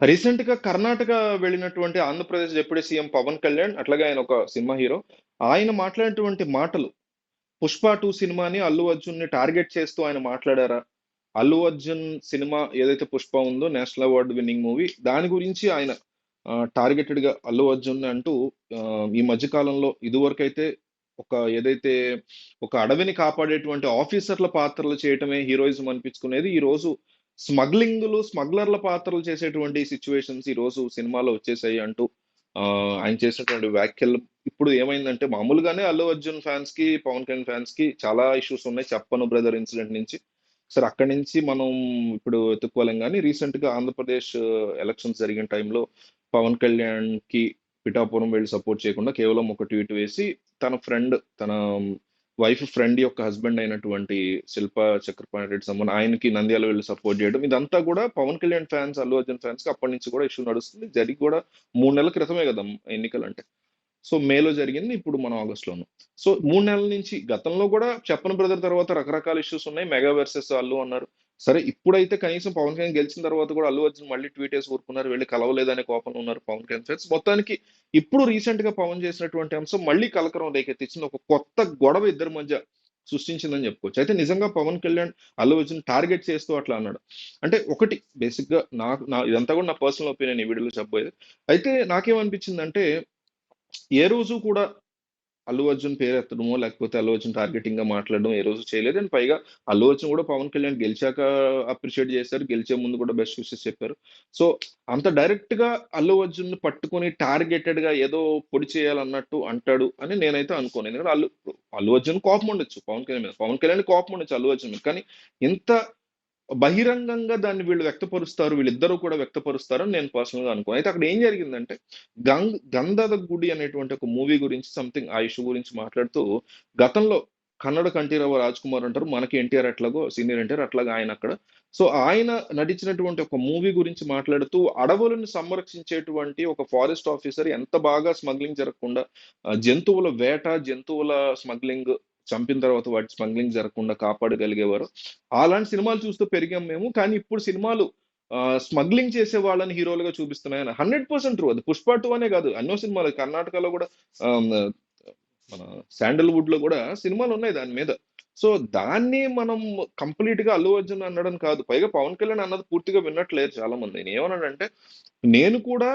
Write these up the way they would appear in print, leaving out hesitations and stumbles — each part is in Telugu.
రీసెంట్‌గా కర్ణాటక వెళ్ళినటువంటి ఆంధ్రప్రదేశ్ డిప్యూటీ సీఎం పవన్ కళ్యాణ్, అట్లాగే ఆయన ఒక సినిమా హీరో. ఆయన మాట్లాడినటువంటి మాటలు 'పుష్ప 2' సినిమాని అల్లు అర్జున్‌ని టార్గెట్ చేస్తూ ఆయన మాట్లాడారా? అల్లు అర్జున్ సినిమా ఏదైతే 'పుష్ప' ఉందో నేషనల్ అవార్డ్ విన్నింగ్ మూవీ. దాని గురించి ఆయన టార్గెటెడ్‌గా అల్లు అర్జున్‌ని అంటూ ఈ మధ్య కాలంలో ఇదివరకైతే ఏదైతే ఒక అడవిని కాపాడేటువంటి ఆఫీసర్‌ల పాత్రలు చేయటమే హీరోయిజం అనిపించుకునేది. ఈరోజు స్మగ్లర్‌ల పాత్రలు చేసేటువంటి సిట్యుయేషన్స్ ఈరోజు సినిమాలో వచ్చేసాయి అంటూ ఆయన చేసినటువంటి వ్యాఖ్యలు ఇప్పుడు ఏమైందంటే మామూలుగానే అల్లు అర్జున్ ఫ్యాన్స్ కి, పవన్ కళ్యాణ్ ఫ్యాన్స్ కి చాలా ఇష్యూస్ ఉన్నాయి. 'చెప్పను బ్రదర్' ఇన్సిడెంట్ నుంచి. సరే అక్కడి నుంచి మనం ఇప్పుడు వెతుక్కోలేం గానీ, రీసెంట్‌గా ఆంధ్రప్రదేశ్ ఎలక్షన్స్ జరిగిన టైంలో పవన్ కళ్యాణ్‌కి పిఠాపురం వెళ్లి సపోర్ట్ చేయకుండా కేవలం ఒక ట్వీట్ వేసి, తన వైఫ్ ఫ్రెండ్ యొక్క హస్బెండ్ అయినటువంటి శిల్పా చక్రపాణి రెడ్డి ఆయనకి నంద్యాల వెళ్లి సపోర్ట్ చేయడం. ఇదంతా కూడా పవన్ కళ్యాణ్ ఫ్యాన్స్, అల్లు అర్జున్ ఫ్యాన్స్‌కి అప్పటి నుంచి కూడా ఇష్యూ నడుస్తుంది. జరిగి కూడా 3 నెలల క్రితమే కదా ఎన్నికలంటే. సో మేలో జరిగింది. ఇప్పుడు మనం ఆగస్ట్‌లో ఉన్నాం. సో 3 నెలల నుంచి గతంలో కూడా 'చెప్పన్ బ్రదర్' తర్వాత రకరకాల ఇష్యూస్ ఉన్నాయి. 'మెగా వర్సెస్ అల్లు' అన్నారు. సరే ఇప్పుడైతే కనీసం పవన్ కళ్యాణ్ గెలిచిన తర్వాత కూడా అల్లు అర్జున్ మళ్ళీ ట్వీట్ ఏసి ఊరుకున్నారు. వెళ్లి కలవలేదనే కోపంలో ఉన్నారు పవన్ కళ్యాణ్ ఫ్యాన్స్. మొత్తానికి ఇప్పుడు రీసెంట్‌గా పవన్ చేసినటువంటి అంశం మళ్ళీ కలకలం రేకెత్తించింది. ఒక కొత్త గొడవ ఇద్దరి మధ్య సృష్టించిందని చెప్పుకోవచ్చు. అయితే నిజంగా పవన్ కళ్యాణ్ అల్లు అర్జున్ టార్గెట్ చేస్తూ అట్లా అన్నాడు. అంటే ఒకటి బేసిక్‌గా ఇదంతా కూడా నా పర్సనల్ ఒపీనియన్ ఈ వీడియోలో చెప్పబోయేది. అయితే నాకేమనిపించిందంటే ఏ రోజు కూడా అల్లు అర్జున్ పేరెత్తడమో, లేకపోతే అల్లు అర్జున్ టార్గెటింగ్‌గా మాట్లాడడం ఏ రోజు చేయలేదు. అండ్ పైగా అల్లు అర్జున్ కూడా పవన్ కళ్యాణ్ గెలిచాక అప్రిషియేట్ చేశారు. గెలిచే ముందు కూడా బెస్ట్ విషెస్ చెప్పారు. సో, అంత డైరెక్ట్‌గా అల్లు అర్జున్‌ని పట్టుకొని టార్గెటెడ్‌గా ఏదో పొడి చేయాలన్నట్టు అంటాడు అని నేనైతే అనుకోను. ఎందుకంటే అల్లు అర్జున్ కోపం ఉండొచ్చు పవన్ కళ్యాణ్ మీద. పవన్ కళ్యాణ్‌కి కోపం ఉండొచ్చు అల్లు అర్జున్ మీద. కానీ ఇంత బహిరంగంగా దాన్ని వీళ్ళిద్దరూ కూడా వ్యక్తపరుస్తారని నేను పర్సనల్‌గా అనుకోను. అయితే అక్కడ ఏం జరిగిందంటే, 'గంధద గుడి' అనేటువంటి ఒక మూవీ గురించి సంథింగ్ ఆ ఇష్యూ గురించి మాట్లాడుతూ, గతంలో కన్నడ కంఠీరవ రాజ్ కుమార్ ఉంటారు. మనకి ఎన్టీఆర్ ఎట్లాగో సీనియర్ ఎన్టీఆర్ అట్లాగా ఆయనక్కడ. సో, ఆయన నటించినటువంటి ఒక మూవీ గురించి మాట్లాడుతూ, అడవులను సంరక్షించేటువంటి ఒక ఫారెస్ట్ ఆఫీసర్ ఎంత బాగా స్మగ్లింగ్ జరగకుండా జంతువుల వేట, జంతువుల స్మగ్లింగ్ చంపిన తర్వాత వాటి స్మగ్లింగ్ జరగకుండా కాపాడగలిగేవారు. అలాంటి సినిమాలు చూస్తూ పెరిగాం మేము. కానీ ఇప్పుడు సినిమాలు స్మగ్లింగ్ చేసే వాళ్ళని హీరోలుగా చూపిస్తున్నాయని 100% ట్రూ. అది 'పుష్ప 2' అనే కాదు. ఎన్నో సినిమాలు కర్ణాటకలో కూడా ఆహ్, మన శాండల్‌వుడ్‌లో కూడా సినిమాలున్నాయి దాని మీద. సో, దాన్ని మనం కంప్లీట్‌గా అల్లు అర్జున్ అనడం కాదు. పైగా పవన్ కళ్యాణ్ అన్నది పూర్తిగా విన్నట్లేరు చాలా మంది. నేనేమన్నానంటే, నేను కూడా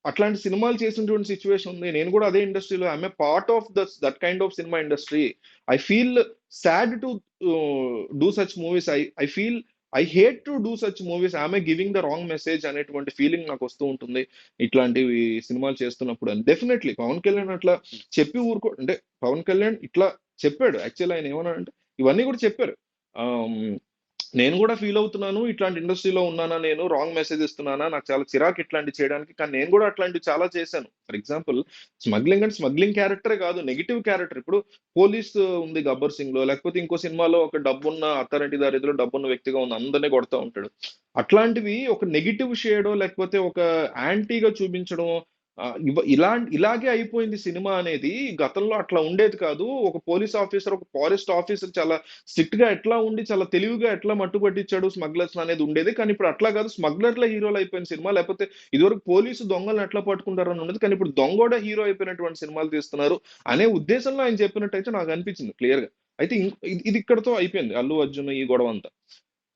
అట్లాంటి సినిమాలు చేసినటువంటి సిట్యుయేషన్ ఉంది. నేను కూడా అదే ఇండస్ట్రీలో I'm a part of that kind of cinema industry. I feel sad to do such movies. I feel I hate to do such movies. I'm I giving the wrong message అనేటువంటి ఫీలింగ్ నాకొస్తూ ఉంటుంది. ఇట్లాంటివి సినిమాలు చేస్తున్నప్పుడు అని. డెఫినైట్‌లీ పవన్ కళ్యాణ్ అట్లా చెప్పి అంటే పవన్ కళ్యాణ్ ఇట్లా చెప్పాడు. యాక్చువల్లీ ఆయన ఏమన్నాడంటే ఇవన్నీ కూడా చెప్పారు. ఆహ్, నేను కూడా ఫీల్ అవుతున్నాను. ఇట్లాంటి ఇండస్ట్రీలో ఉన్నానా నేను? రాంగ్ మెసేజ్ ఇస్తున్నానా? నాకు చాలా చిరాకు ఇట్లాంటివి చేయడానికి. కానీ నేను కూడా అట్లాంటివి చాలా చేశాను. ఫర్ ఎగ్జాంపుల్ స్మగ్లింగ్ అంటే స్మగ్లింగ్ క్యారెక్టరే కాదు. Negative character. ఇప్పుడు పోలీస్ ఉంది 'గబ్బర్ సింగ్‌లో' లేకపోతే ఇంకో సినిమాలో ఒక డబ్బున్న అత్తారింటి దారిదిలో డబ్బున్న వ్యక్తిగా ఉన్న అందరిని కొడతా ఉంటాడు. అట్లాంటివి ఒక నెగెటివ్ షేడో లేకపోతే ఒక యాంటీగా చూపించడమో ఇలాగే అయిపోయింది సినిమా అనేది. గతంలో అట్లా ఉండేది కాదు. ఒక పోలీస్ ఆఫీసర్, ఒక ఫారెస్ట్ ఆఫీసర్ చాలా స్ట్రిక్ట్ గా ఎట్లా ఉండి చాలా తెలివిగా ఎట్లా మట్టుపట్టించాడు స్మగ్లర్స్ అనేది ఉండేది. కానీ ఇప్పుడు అట్లా కాదు. స్మగ్లర్ల హీరోలు అయిపోయిన సినిమా. లేకపోతే ఇదివరకు పోలీసు దొంగలను ఎట్లా పట్టుకుంటారు అని ఉండేది. కానీ ఇప్పుడు దొంగోడ హీరో అయిపోయినటువంటి సినిమాలు తీస్తున్నారు అనే ఉద్దేశంలో ఆయన చెప్పినట్టయితే నాకు అనిపించింది క్లియర్ గా. అయితే ఇది ఇక్కడతో అయిపోయింది అల్లు అర్జున్ ఈ గొడవ అంతా.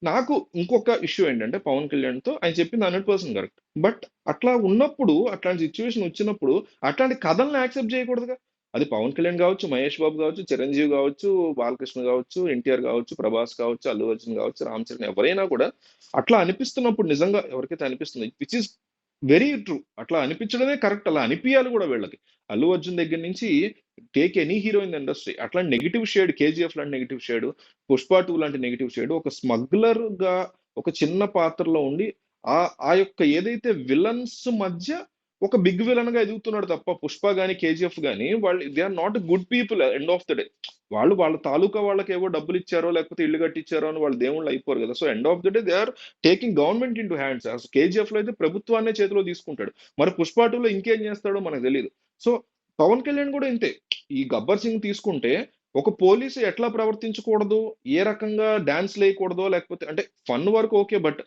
నాకు ఇంకొక ఇష్యూ ఏంటంటే పవన్ కళ్యాణ్‌తో ఆయన చెప్పింది 100% కరెక్ట్. బట్ అట్లా ఉన్నప్పుడు, అట్లాంటి సిట్యుయేషన్ వచ్చినప్పుడు, అట్లాంటి కథల్ని యాక్సెప్ట్ చేయకూడదుగా. అది పవన్ కళ్యాణ్ గావచ్చు, మహేష్ బాబు గావచ్చు, చిరంజీవి గావచ్చు, బాలకృష్ణ గావచ్చు, ఎన్టీఆర్ గావచ్చు, ప్రభాస్ కావచ్చు, అల్లు అర్జున్ గావచ్చు, రామ్ చరణ్ ఎవరైనా కూడా అట్లా అనిపిస్తున్నప్పుడు నిజంగా ఎవరికైతే అనిపిస్తుందో విచ్ ఈస్ వెరీ ట్రూ. అట్లా అనిపించడమే కరెక్ట్. అలా అనిపియాలి కూడా వీళ్ళకి. అల్లు అర్జున్ దగ్గర నుంచి take any hero in the industry అట్లాంటి నెగెటివ్ షేడ్ 'కేజీఎఫ్' లాంటి నెగెటివ్ షేడ్ 'పుష్ప 2' లాంటి నెగెటివ్ షేడ్ ఒక స్మగ్లర్‌గా ఒక చిన్న పాత్రలో ఉండి ఆ యొక్క ఏదైతే విలన్స్ మధ్య ఒక బిగ్ విలన్ గా ఎదుగుతున్నాడు తప్ప 'పుష్ప' గాని 'కేజీఎఫ్' గాని వాళ్ళు they are not good people end of the day. వాళ్ళు వాళ్ళ తాలూకా వాళ్ళకేవో డబ్బులు ఇచ్చారో లేకపోతే ఇల్లు కట్టించారో అని వాళ్ళు దేవుళ్ళు అయిపోరు కదా. So end of the day they are taking government into hands. అసలు 'కేజీఎఫ్' లో అయితే ప్రభుత్వాన్నే చేతిలో తీసుకుంటాడు. మరి 'పుష్ప 2' లో ఇంకేం చేస్తాడో మనకు తెలియదు. సో పవన్ కళ్యాణ్ కూడా ఇంతే. ఈ 'గబ్బర్ సింగ్' తీసుకుంటే ఒక పోలీసు ఎట్లా ప్రవర్తించకూడదు, ఏ రకంగా డాన్స్‌లేయకూడదో లేకపోతే అంటే ఫన్ వరకు ఓకే. బట్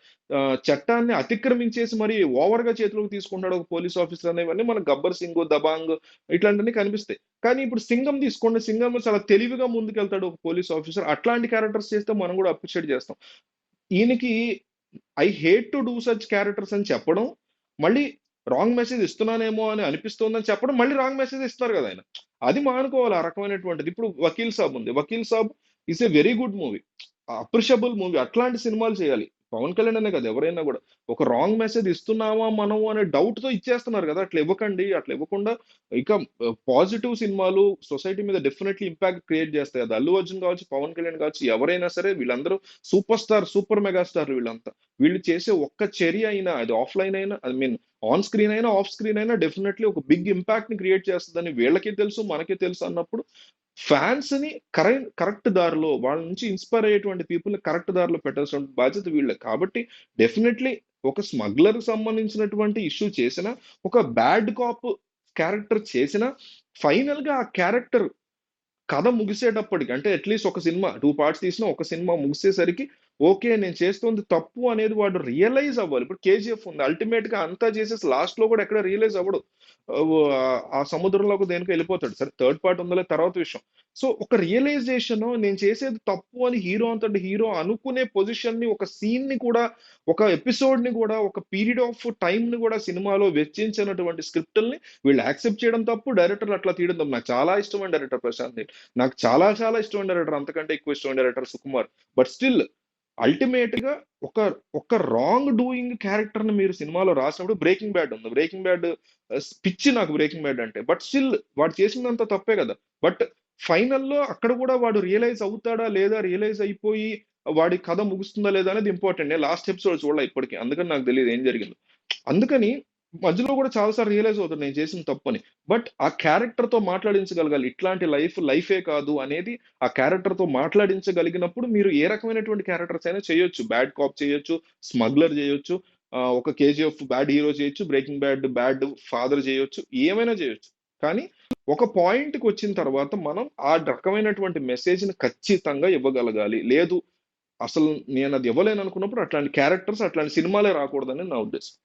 చట్టాన్ని అతిక్రమించేసి మరి ఓవర్‌గా చేతిలోకి తీసుకుంటాడు ఒక పోలీస్ ఆఫీసర్ అనేవన్నీ మనకు 'గబ్బర్ సింగ్', 'దబాంగ్' ఇట్లాంటివన్నీ కనిపిస్తాయి. కానీ ఇప్పుడు 'సింగం' తీసుకోండి. 'సింగంలో' చాలా తెలివిగా ముందుకెళ్తాడు ఒక పోలీస్ ఆఫీసర్. అట్లాంటి క్యారెక్టర్స్ చేస్తే మనం కూడా అప్రిషియేట్ చేస్తాం. ఈయనకి I hate to do such characters అని చెప్పడం, మళ్ళీ రాంగ్ మెసేజ్ ఇస్తున్నానేమో అని అనిపిస్తోందని చెప్పడం, మళ్ళీ రాంగ్ మెసేజ్ ఇస్తున్నారు కదా ఆయన. అది మానుకోవాలి ఆ రకమైనటువంటిది. ఇప్పుడు 'వకీల్ సాబ్' ఉంది. 'Vakeel Saab' is a very good movie. Appreciable movie. అట్లాంటి సినిమాలు చేయాలి. పవన్ కళ్యాణ్ అనే కాదు ఎవరైనా గూడా. ఒక రాంగ్ మెసేజ్ ఇస్తున్నామా మనము అనే డౌట్‌తో ఇచ్చేస్తున్నారు గదా! అట్లా ఇవ్వకండి. అట్లా ఇవ్వకుండా ఇక పాజిటివ్ సినిమాలు సొసైటీ మీద డెఫినైట్‌లీ ఇంపాక్ట్ క్రియేట్ చేస్తాయి. అది 'అల్లు అర్జున్' కావచ్చు, 'పవన్ కళ్యాణ్' కావచ్చు, ఎవరైనా సరే వీళ్ళందరూ సూపర్ స్టార్, సూపర్ మెగా స్టార్‌లు వీళ్ళంతా. వీళ్ళు చేసే ఒక్క చర్య అయినా అది ఆఫ్‌లైన్ అయినా ఐ మీన్ ఆన్ స్క్రీన్ అయినా, ఆఫ్ స్క్రీన్ అయినా డెఫినైట్‌లీ ఒక బిగ్ ఇంపాక్ట్‌ని క్రియేట్ చేస్తదని వీళ్ళకి తెలుసు, మనకి తెలుసు అన్నప్పుడు ఫాన్స్‌ని కరెక్ట్ దారిలో వాళ్ళ నుంచి ఇన్‌స్పైర్ అయ్యేటువంటి పీపుల్‌ని కరెక్ట్ దారిలో పెట్టాల్సిన బాధ్యత వీళ్ళది. కాబట్టి డెఫినైట్‌లీ ఒక స్మగ్లర్‌కి సంబంధించినటువంటి ఇష్యూ చేసినా, ఒక బ్యాడ్ కాప్ క్యారెక్టర్ చేసినా, ఫైనల్‌గా ఆ క్యారెక్టర్ కథ ముగిసేటప్పటికి అంటే అట్‌లీస్ట్ ఒక సినిమా 2 పార్ట్స్ తీసినా ఒక సినిమా ముగిసేసరికి ఓకే. నేను చేస్తుంది తప్పు అనేది వాడు రియలైజ్ అవ్వాలి. ఇప్పుడు 'కేజీఎఫ్' ఉంది. అల్టిమేట్‌గా అంతా చేసేసి లాస్ట్‌లో కూడా ఎక్కడ రియలైజ్ అవ్వడు. ఆ సముద్రంలోకి దేనికో ఎళ్ళిపోతాడు. సరే థర్డ్ పార్ట్ ఉందో లేదో తర్వాత విషయం. సో, ఒక రియలైజేషను నేను చేసేది తప్పు అని హీరో అంతటి హీరో అనుకునే పొజిషన్‌ని ఒక సీన్‌ని కూడా, ఒక ఎపిసోడ్‌ని కూడా, ఒక పీరియడ్ ఆఫ్ టైమ్‌ని కూడా సినిమాలో వెచ్చించినటువంటి స్క్రిప్టుల్ని వీళ్ళు యాక్సెప్ట్ చేయడం తప్పు. డైరెక్టర్లు అట్లా తీయడం తప్పు. నాకు చాలా ఇష్టమైన డైరెక్టర్ ప్రశాంత్ నీల్. నాకు చాలా చాలా ఇష్టమైన డైరెక్టర్. అంతకంటే ఎక్కువ ఇష్టమైన డైరెక్టర్ సుకుమార్. బట్ స్టిల్ అల్టిమేట్‌గా ఒక ఒక రాంగ్ డూయింగ్ క్యారెక్టర్‌ని మీరు సినిమాలో రాసినప్పుడు 'బ్రేకింగ్ బ్యాడ్' ఉంది. 'బ్రేకింగ్ బ్యాడ్' పిచ్చి నాకు 'బ్రేకింగ్ బ్యాడ్' అంటే. బట్ స్టిల్ వాడు చేసిందంతా తప్పే కదా! బట్ ఫైనల్‌లో అక్కడ కూడా వాడు రియలైజ్ అవుతాడా? లేదా? రియలైజ్ అయిపోయి వాడి కథ ముగుస్తుందా? లేదా? అనేది ఇంపార్టెంట్. నేను లాస్ట్ ఎపిసోడ్ చూడలే ఇప్పటికి. అందుకని నాకు తెలీదు ఏం జరిగిందో. అందుకని మధ్యలో కూడా చాలా సార్లు రియలైజ్ అవుతాను నేను చేసింది తప్పని. బట్ ఆ క్యారెక్టర్‌తో మాట్లాడించగలగాలి. ఇట్లాంటి లైఫే కాదు అనేది ఆ క్యారెక్టర్‌తో మాట్లాడించగలిగినప్పుడు మీరు ఏ రకమైనటువంటి క్యారెక్టర్స్ అయినా చేయొచ్చు. బ్యాడ్ కాప్ చేయొచ్చు, స్మగ్లర్ చేయొచ్చు, ఒక 'కేజీఎఫ్' బ్యాడ్ హీరో చేయొచ్చు, 'బ్రేకింగ్ బ్యాడ్' బ్యాడ్ ఫాదర్ చేయొచ్చు. ఏమైనా చేయొచ్చు. కానీ ఒక పాయింట్‌కొచ్చిన తర్వాత మనం ఆ రకమైనటువంటి మెసేజ్‌ని ఖచ్చితంగా ఇవ్వగలగాలి. లేదు అసలు నేనది ఇవ్వలేననుకున్నప్పుడు అట్లాంటి క్యారెక్టర్స్, అట్లాంటి సినిమాలే రాకూడదని నా ఉద్దేశం.